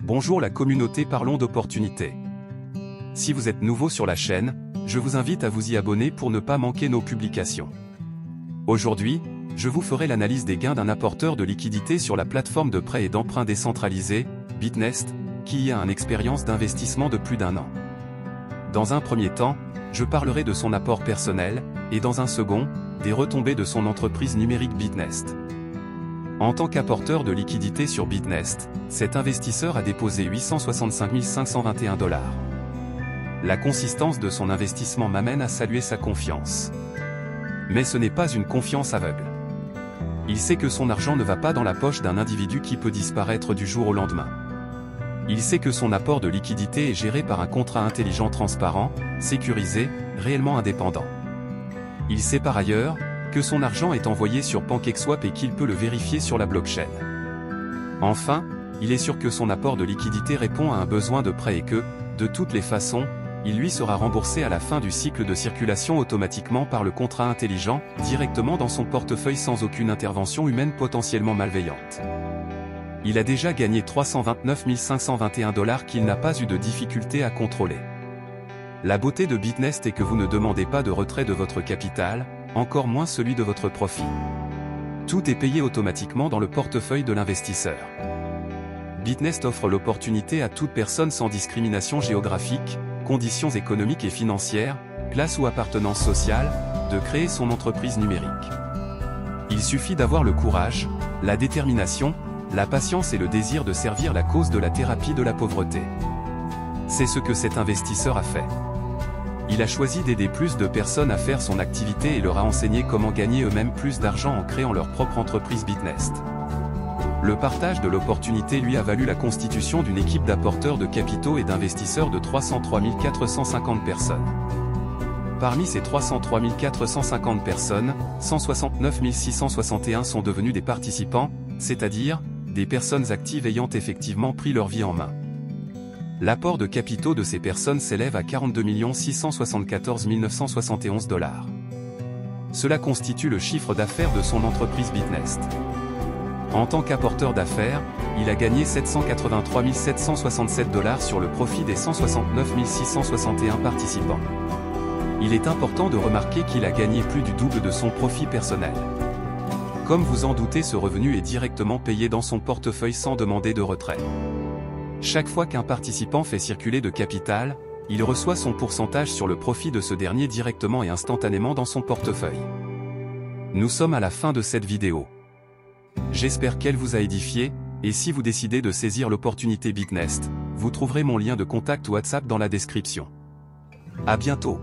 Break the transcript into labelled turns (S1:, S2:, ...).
S1: Bonjour la communauté, parlons d'opportunités. Si vous êtes nouveau sur la chaîne, je vous invite à vous y abonner pour ne pas manquer nos publications. Aujourd'hui, je vous ferai l'analyse des gains d'un apporteur de liquidités sur la plateforme de prêt et d'emprunt décentralisée, Bitnest, qui y a une expérience d'investissement de plus d'1 an. Dans un premier temps, je parlerai de son apport personnel, et dans un second, des retombées de son entreprise numérique Bitnest. En tant qu'apporteur de liquidités sur Bitnest, cet investisseur a déposé 865 521 $. La consistance de son investissement m'amène à saluer sa confiance. Mais ce n'est pas une confiance aveugle. Il sait que son argent ne va pas dans la poche d'un individu qui peut disparaître du jour au lendemain. Il sait que son apport de liquidité est géré par un contrat intelligent, transparent, sécurisé, réellement indépendant. Il sait par ailleurs que son argent est envoyé sur PancakeSwap et qu'il peut le vérifier sur la blockchain. Enfin, il est sûr que son apport de liquidité répond à un besoin de prêt et que, de toutes les façons, il lui sera remboursé à la fin du cycle de circulation automatiquement par le contrat intelligent, directement dans son portefeuille sans aucune intervention humaine potentiellement malveillante. Il a déjà gagné 329 521 $ qu'il n'a pas eu de difficulté à contrôler. La beauté de Bitnest est que vous ne demandez pas de retrait de votre capital, encore moins celui de votre profit. Tout est payé automatiquement dans le portefeuille de l'investisseur. Bitnest offre l'opportunité à toute personne sans discrimination géographique, conditions économiques et financières, classe ou appartenance sociale, de créer son entreprise numérique. Il suffit d'avoir le courage, la détermination, la patience et le désir de servir la cause de la thérapie de la pauvreté. C'est ce que cet investisseur a fait. Il a choisi d'aider plus de personnes à faire son activité et leur a enseigné comment gagner eux-mêmes plus d'argent en créant leur propre entreprise Bitnest. Le partage de l'opportunité lui a valu la constitution d'une équipe d'apporteurs de capitaux et d'investisseurs de 303 450 personnes. Parmi ces 303 450 personnes, 169 661 sont devenus des participants, c'est-à-dire, des personnes actives ayant effectivement pris leur vie en main. L'apport de capitaux de ces personnes s'élève à 42 674 971 $. Cela constitue le chiffre d'affaires de son entreprise Bitnest. En tant qu'apporteur d'affaires, il a gagné 783 767 $ sur le profit des 169 661 participants. Il est important de remarquer qu'il a gagné plus du double de son profit personnel. Comme vous en doutez, ce revenu est directement payé dans son portefeuille sans demander de retrait. Chaque fois qu'un participant fait circuler de capital, il reçoit son pourcentage sur le profit de ce dernier directement et instantanément dans son portefeuille. Nous sommes à la fin de cette vidéo. J'espère qu'elle vous a édifié, et si vous décidez de saisir l'opportunité Bitnest, vous trouverez mon lien de contact WhatsApp dans la description. À bientôt.